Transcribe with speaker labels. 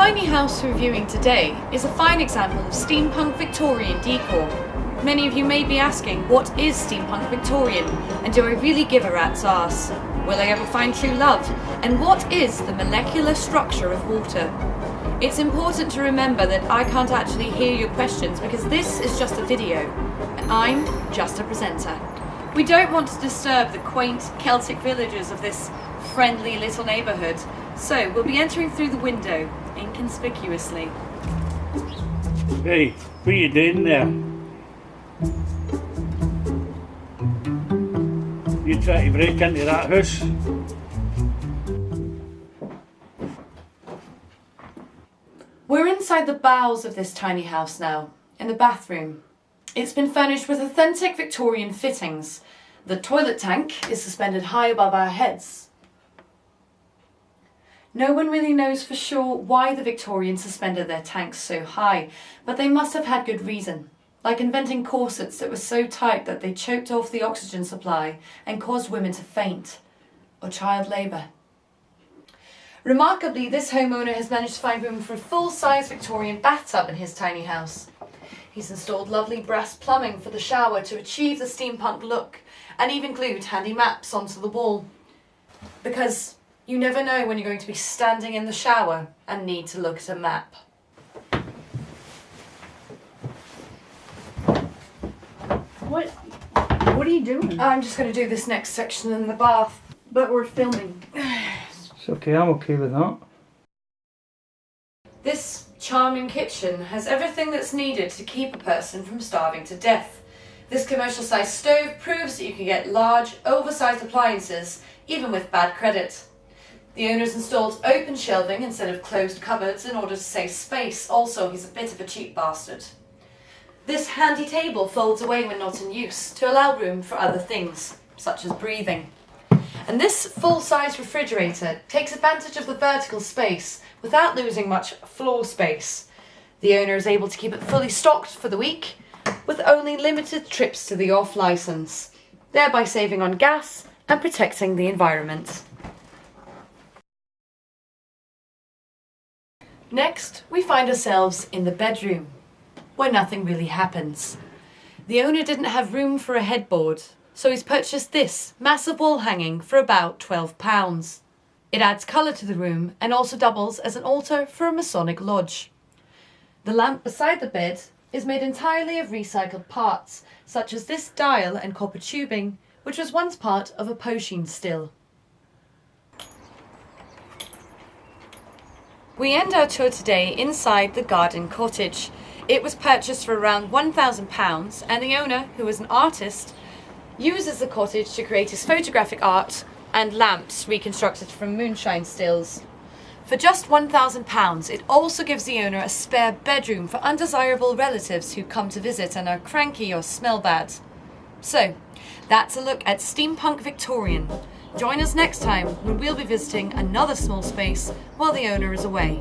Speaker 1: tiny house we're viewing today is a fine example of Steampunk Victorian decor. Many of you may be asking, what is Steampunk Victorian, and do I really give a rat's arse? Will I ever find true love? And what is the molecular structure of water? It's important to remember that I can't actually hear your questions because this is just a video, and I'm just a presenter. We don't want to disturb the quaint Celtic villages of this friendly little neighbourhood, so we'll be entering through the window, inconspicuously.
Speaker 2: Hey, what are you doing there? You trying to break into that house?
Speaker 1: We're inside the bowels of this tiny house now, in the bathroom. It's been furnished with authentic Victorian fittings. The toilet tank is suspended high above our heads. No one really knows for sure why the Victorians suspended their tanks so high, but they must have had good reason, like inventing corsets that were so tight that they choked off the oxygen supply and caused women to faint, or child labour. Remarkably, this homeowner has managed to find room for a full-size Victorian bathtub in his tiny house. He's installed lovely brass plumbing for the shower to achieve the steampunk look, and even glued handy maps onto the wall. Because you never know when you're going to be standing in the shower and need to look at a map.
Speaker 3: What are you doing?
Speaker 1: I'm just going to do this next section in the bath.
Speaker 3: But we're filming.
Speaker 2: It's okay, I'm okay with that.
Speaker 1: This charming kitchen has everything that's needed to keep a person from starving to death. This commercial-sized stove proves that you can get large, oversized appliances, even with bad credit. The owner's installed open shelving instead of closed cupboards in order to save space. Also, he's a bit of a cheap bastard. This handy table folds away when not in use to allow room for other things, such as breathing. And this full-size refrigerator takes advantage of the vertical space without losing much floor space. The owner is able to keep it fully stocked for the week, with only limited trips to the off license, thereby saving on gas and protecting the environment. Next, we find ourselves in the bedroom, where nothing really happens. The owner didn't have room for a headboard, so he's purchased this massive wall hanging for about £12. It adds colour to the room and also doubles as an altar for a Masonic lodge. The lamp beside the bed is made entirely of recycled parts, such as this dial and copper tubing, which was once part of a potion still. We end our tour today inside the garden cottage. It was purchased for around £1,000, and the owner, who is an artist, uses the cottage to create his photographic art and lamps reconstructed from moonshine stills. For just £1,000, it also gives the owner a spare bedroom for undesirable relatives who come to visit and are cranky or smell bad. So, that's a look at Steampunk Victorian. Join us next time when we'll be visiting another small space while the owner is away.